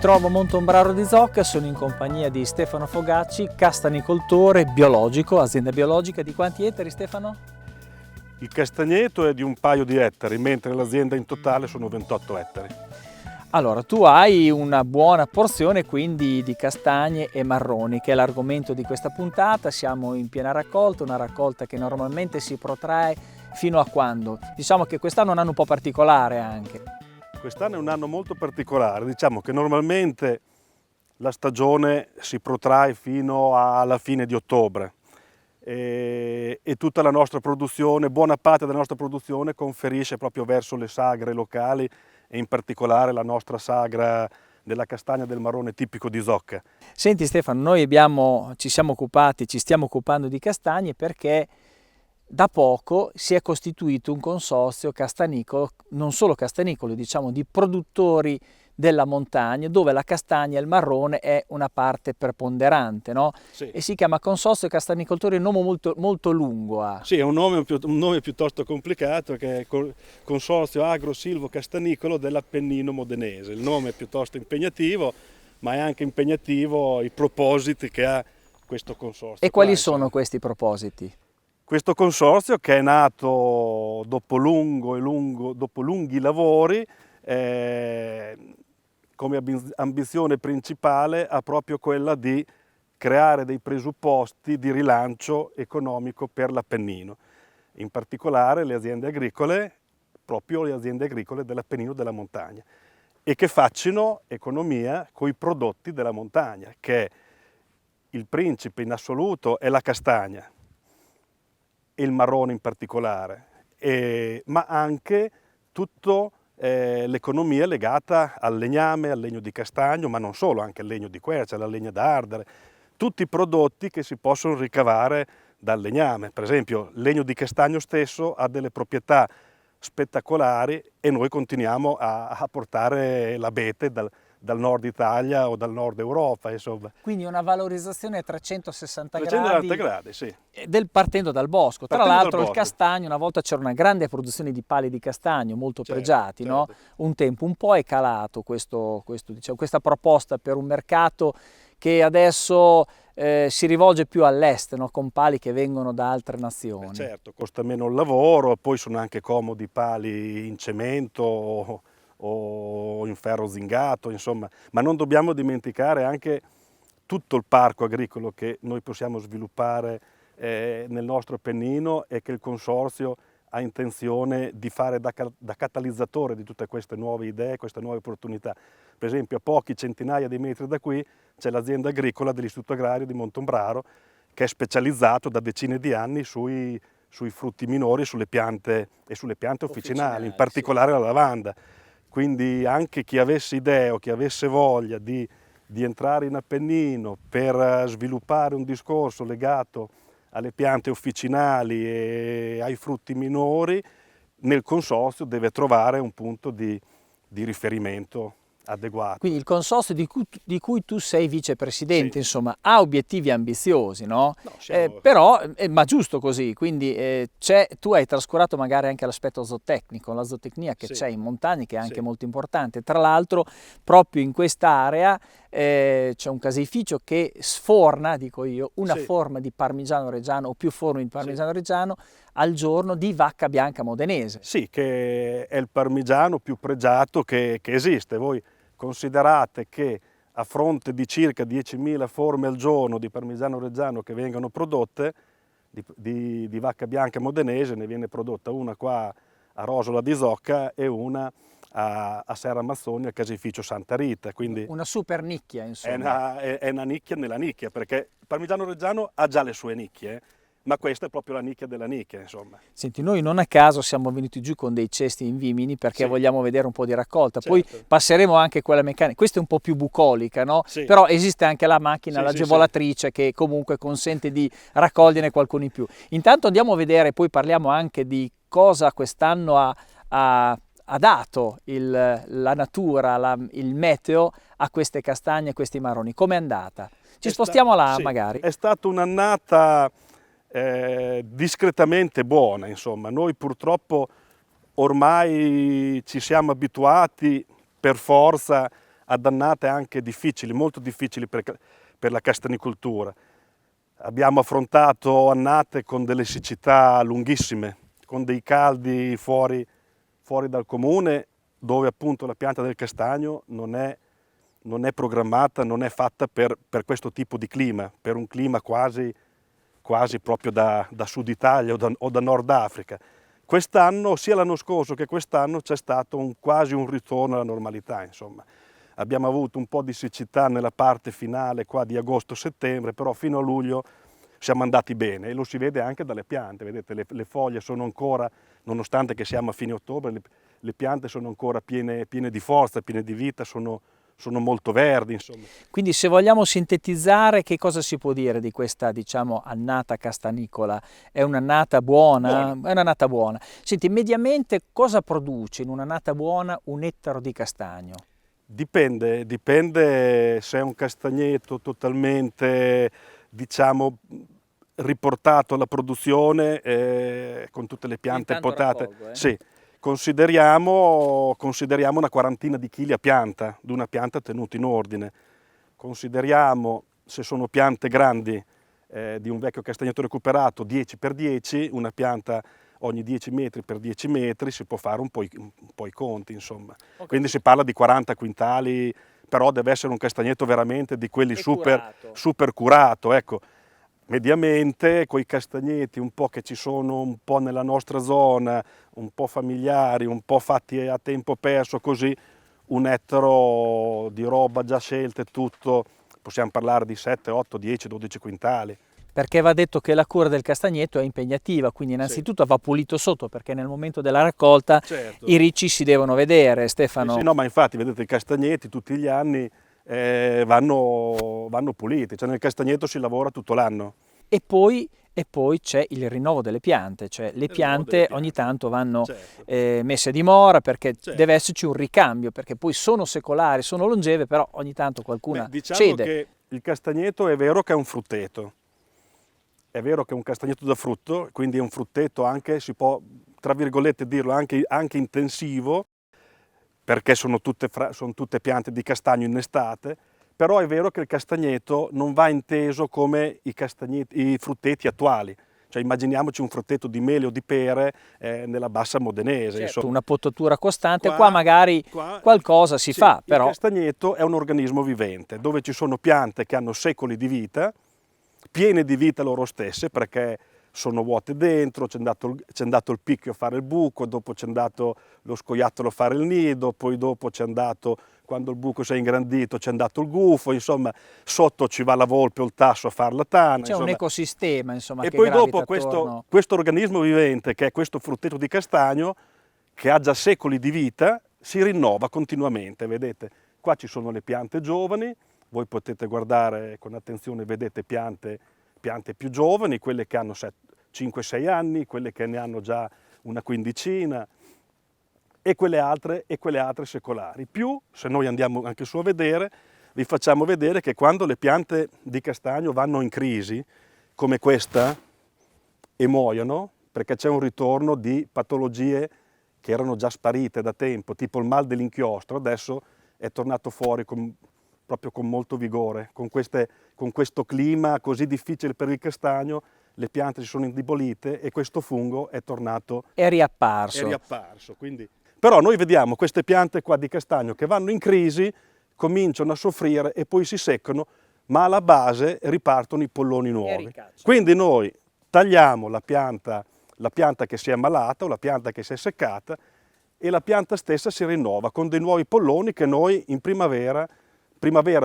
trovo a Montombraro di Zocca, sono in compagnia di Stefano Fogacci, castanicoltore biologico, azienda biologica. Di quanti ettari, Stefano? Il castagneto è di un paio di ettari, mentre l'azienda in totale sono 28 ettari. Allora, tu hai una buona porzione quindi di castagne e marroni, che è l'argomento di questa puntata. Siamo in piena raccolta, una raccolta che normalmente si protrae fino a quando? Diciamo che quest'anno è un anno un po' particolare anche. Quest'anno è un anno molto particolare, diciamo che normalmente la stagione si protrae fino alla fine di ottobre e tutta la nostra produzione, buona parte della nostra produzione conferisce proprio verso le sagre locali e in particolare la nostra sagra della castagna del marrone tipico di Zocca. Senti Stefano, noi ci stiamo occupando di castagne perché da poco si è costituito un consorzio castanicolo, non solo castanicolo, diciamo di produttori della montagna, dove la castagna e il marrone è una parte preponderante, no? Sì. E si chiama Consorzio Castanicoltori, un nome molto, molto lungo. Sì, è un nome piuttosto complicato, che è Consorzio Agro Silvo Castanicolo dell'Appennino Modenese. Il nome è piuttosto impegnativo, ma è anche impegnativo i propositi che ha questo consorzio. E quali sono questi propositi? Questo consorzio, che è nato dopo lunghi lavori, come ambizione principale ha proprio quella di creare dei presupposti di rilancio economico per l'Appennino, in particolare le aziende agricole, proprio le aziende agricole dell'Appennino della montagna, e che facciano economia con i prodotti della montagna, che il principe in assoluto è la castagna, e il marrone in particolare, ma anche tutta l'economia legata al legname, al legno di castagno, ma non solo, anche al legno di quercia, alla legna da ardere, tutti i prodotti che si possono ricavare dal legname. Per esempio, il legno di castagno stesso ha delle proprietà spettacolari e noi continuiamo a portare l'abete dal nord Italia o dal nord Europa, insomma. Quindi una valorizzazione a 360 gradi, sì. Partendo dal bosco. Tra l'altro il castagno, una volta c'era una grande produzione di pali di castagno molto pregiati, certo. No? Un tempo un po' è calato diciamo, questa proposta per un mercato che adesso si rivolge più all'est, no? Con pali che vengono da altre nazioni. Certo, costa meno il lavoro, poi sono anche comodi pali in cemento o in ferro zingato, insomma, ma non dobbiamo dimenticare anche tutto il parco agricolo che noi possiamo sviluppare nel nostro Appennino e che il Consorzio ha intenzione di fare da catalizzatore di tutte queste nuove idee, queste nuove opportunità. Per esempio, a pochi centinaia di metri da qui c'è l'azienda agricola dell'Istituto Agrario di Montombraro, che è specializzato da decine di anni sui frutti minori, sulle piante e sulle piante officinali, in particolare sì. La lavanda. Quindi anche chi avesse idee o chi avesse voglia di entrare in Appennino per sviluppare un discorso legato alle piante officinali e ai frutti minori, nel consorzio deve trovare un punto di riferimento adeguato. Quindi il consorzio di cui tu sei vicepresidente, sì. Insomma, ha obiettivi ambiziosi, no? Siamo... però, ma giusto così, quindi tu hai trascurato magari anche l'aspetto zootecnico, la zootecnia che c'è in montagna, che è anche molto importante. Tra l'altro, proprio in quest'area c'è un caseificio che sforna, dico io, una forma di parmigiano reggiano o più forme di parmigiano reggiano al giorno di vacca bianca modenese. Sì, che è il parmigiano più pregiato che esiste. Voi considerate che a fronte di circa 10.000 forme al giorno di parmigiano reggiano che vengono prodotte, di vacca bianca modenese, ne viene prodotta una qua a Rosola di Zocca e una a Serra Mazzoni al caseificio Santa Rita. Quindi una super nicchia, insomma. È una nicchia nella nicchia, perché il parmigiano reggiano ha già le sue nicchie, ma questa è proprio la nicchia della nicchia, insomma. Senti, noi non a caso siamo venuti giù con dei cesti in vimini perché vogliamo vedere un po' di raccolta, poi passeremo anche quella meccanica, questa è un po' più bucolica, no? Però esiste anche la macchina, l'agevolatrice che comunque consente di raccoglierne qualcuno in più. Intanto andiamo a vedere, poi parliamo anche di cosa quest'anno ha dato la natura, il meteo a queste castagne, a questi marroni. Com'è andata? Ci spostiamo là magari. È stata un'annata discretamente buona, insomma. Noi purtroppo ormai ci siamo abituati per forza ad annate anche difficili, molto difficili per la castanicoltura. Abbiamo affrontato annate con delle siccità lunghissime, con dei caldi fuori dal comune, dove appunto la pianta del castagno non è programmata, non è fatta per questo tipo di clima, per un clima quasi proprio da Sud Italia o da Nord Africa. Quest'anno, sia l'anno scorso che quest'anno, c'è stato quasi un ritorno alla normalità, insomma. Abbiamo avuto un po' di siccità nella parte finale qua di agosto-settembre, però fino a luglio siamo andati bene e lo si vede anche dalle piante, vedete le foglie sono ancora, nonostante che siamo a fine ottobre, le piante sono ancora piene di forza, piene di vita, sono molto verdi, insomma. Quindi se vogliamo sintetizzare, che cosa si può dire di questa, diciamo, annata castanicola? È un'annata buona? È un'annata buona. Senti, mediamente cosa produce in un'annata buona un ettaro di castagno? Dipende se è un castagneto totalmente, diciamo, riportato alla produzione con tutte le piante potate. Sì. Consideriamo una quarantina di chili a pianta, di una pianta tenuta in ordine. Consideriamo, se sono piante grandi di un vecchio castagneto recuperato, 10x10, una pianta ogni 10 metri per 10 metri, si può fare un po' i conti, insomma. Okay. Quindi si parla di 40 quintali, però deve essere un castagneto veramente di quelli super curato, ecco. Mediamente con i castagneti un po' che ci sono un po' nella nostra zona, un po' familiari, un po' fatti a tempo perso, così un ettaro di roba già scelta e tutto, possiamo parlare di 7, 8, 10, 12 quintali. Perché va detto che la cura del castagneto è impegnativa, quindi innanzitutto sì, va pulito sotto, perché nel momento della raccolta certo, i ricci si devono vedere, Stefano. Sì, no, ma infatti vedete i castagneti tutti gli anni vanno puliti, cioè nel castagneto si lavora tutto l'anno. E poi c'è il rinnovo delle piante, cioè le piante ogni tanto vanno certo, messe a dimora, perché certo, deve esserci un ricambio, perché poi sono secolari, sono longeve, però ogni tanto qualcuna diciamo cede. Che il castagneto è vero che è un frutteto, è vero che è un castagneto da frutto, quindi è un frutteto anche, si può tra virgolette dirlo, anche intensivo, perché sono tutte piante di castagno in estate, però è vero che il castagneto non va inteso come i frutteti attuali. Cioè immaginiamoci un frutteto di mele o di pere nella bassa modenese. Certo, una potatura costante, qua magari qualcosa si fa, però... Il castagneto è un organismo vivente, dove ci sono piante che hanno secoli di vita, piene di vita loro stesse, perché sono vuote dentro, c'è andato il picchio a fare il buco, dopo c'è andato lo scoiattolo a fare il nido, poi dopo c'è andato, quando il buco si è ingrandito, c'è andato il gufo, insomma, sotto ci va la volpe o il tasso a fare la tana. C'è un ecosistema, insomma, e che poi dopo attorno. questo organismo vivente, che è questo frutteto di castagno, che ha già secoli di vita, si rinnova continuamente, vedete? Qua ci sono le piante giovani, voi potete guardare con attenzione, vedete piante più giovani, quelle che hanno 5-6 anni, quelle che ne hanno già una quindicina e quelle altre secolari. Più, se noi andiamo anche su a vedere, vi facciamo vedere che quando le piante di castagno vanno in crisi, come questa, e muoiono, perché c'è un ritorno di patologie che erano già sparite da tempo, tipo il mal dell'inchiostro, adesso è tornato fuori proprio con molto vigore, con questo clima così difficile per il castagno, le piante si sono indebolite e questo fungo è tornato. È riapparso. Quindi. Però noi vediamo queste piante qua di castagno che vanno in crisi, cominciano a soffrire e poi si seccano, ma alla base ripartono i polloni nuovi. Quindi noi tagliamo la pianta che si è ammalata o la pianta che si è seccata e la pianta stessa si rinnova con dei nuovi polloni che noi in primavera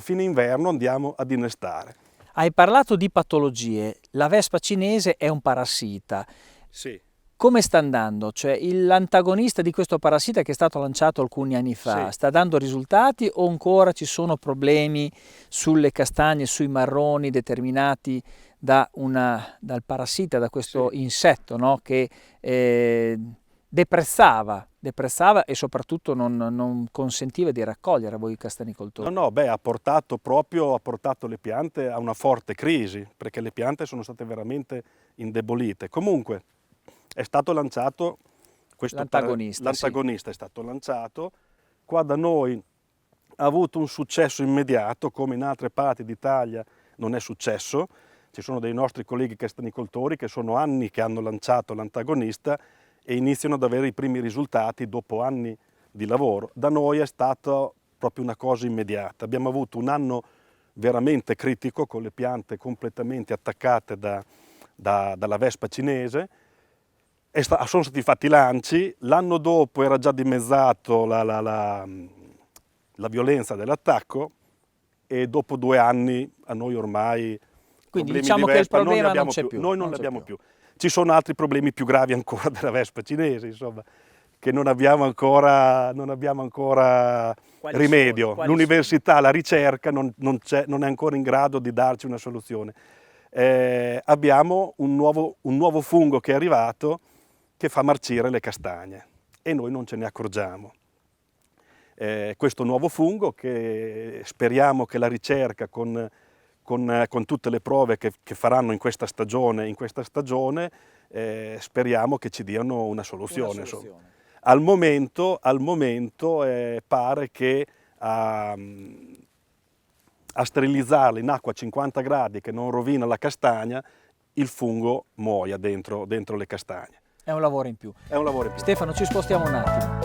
fine inverno andiamo ad innestare. Hai parlato di patologie, la vespa cinese è un parassita. Sì. Come sta andando? Cioè l'antagonista di questo parassita che è stato lanciato alcuni anni fa, sì, sta dando risultati o ancora ci sono problemi sulle castagne, sui marroni determinati dal parassita, da questo sì, insetto, no? Che deprezzava e soprattutto non consentiva di raccogliere a voi castanicoltori? No, ha portato le piante a una forte crisi, perché le piante sono state veramente indebolite. Comunque è stato lanciato l'antagonista, sì, è stato lanciato. Qua da noi ha avuto un successo immediato, come in altre parti d'Italia non è successo. Ci sono dei nostri colleghi castanicoltori che sono anni che hanno lanciato l'antagonista e iniziano ad avere i primi risultati dopo anni di lavoro. Da noi è stata proprio una cosa immediata. Abbiamo avuto un anno veramente critico con le piante completamente attaccate dalla vespa cinese. Sono stati fatti i lanci, l'anno dopo era già dimezzato la violenza dell'attacco e dopo 2 anni a noi ormai quindi problemi diciamo di che il vespa problema non non c'è più. Noi non ne abbiamo più. Ci sono altri problemi più gravi ancora della vespa cinese, insomma, che non abbiamo ancora rimedio. L'università, la ricerca non è ancora in grado di darci una soluzione. Abbiamo un nuovo fungo che è arrivato che fa marcire le castagne e noi non ce ne accorgiamo. Questo nuovo fungo che speriamo che la ricerca con tutte le prove che faranno in questa stagione, speriamo che ci diano una soluzione. Al momento pare che a sterilizzarla in acqua a 50 gradi che non rovina la castagna, il fungo muoia dentro le castagne. È un lavoro in più. È un lavoro in più. Stefano, ci spostiamo un attimo.